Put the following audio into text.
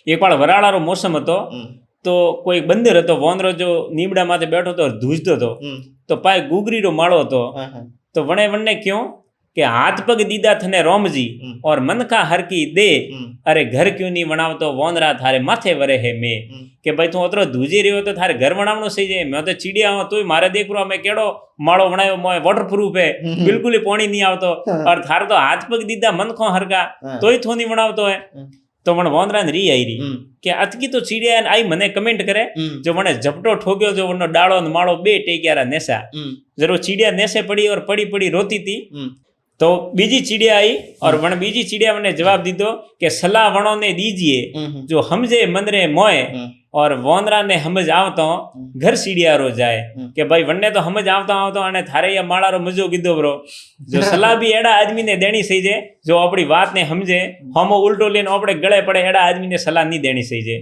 એક વાર વરાળાનો મોસમ હતો તો કોઈ બંદર હતો, વોંદરો જો નીમડા માથે બેઠો હતો, ધૂજતો હતો, તો પાય ગુગરીનો માળો હતો, તો વણે વણને ક્यों કે હાથ પગ દીધા થને રોમજી और मन का हर की दे अरे घर क्यों नहीं वणावतो वोंदरा थारे माथे वरे है में કે ભાઈ તું અતરો ધૂજી રહ્યો તો થારે ઘર વણાવણું થઈ જાય, મેં તો ચીડિયા હું તોય મારે દેખરો મેં કેડો માળો વણાયો, મોય વોટરપ્રૂફ હે, બિલકુલ પાણી નહીં આવતો, और થારે તો હાથ પગ દીધા મન ખો હરકા તોય થો નહીં વણાવતો હે. તો મને વોંદરા ને રી આવી રહી કે અતકી તો ચીડિયા આઈ મને કમેન્ટ કરે જો મને ઝપટો ઠોક્યો જો વનો ડાળો ને માળો બે ટેક્યારા નેસા જરો ચીડિયા નેસે પડી और પડી પડી रोती थी. तो बीजी चिड़िया आई और वण बीजी चिड़िया ने जवाब दीदो कि सलाह वणों ने दीजिए जो हमजे मंदरे मोए और वोंदरा ने हमज आवतो घर सीढ़िया रो जाए कि भाई वन्ने तो हमज आवतो आवतो अने थारे या माळा रो मजो कीधो बरो जो सलाह भी एड़ा आदमी ने देनी सही जे जो अपनी बात ने समझे, हमो उल्टो लेने अपने गळे पड़े एड़ा आदमी ने सलाह नहीं देनी सही जे.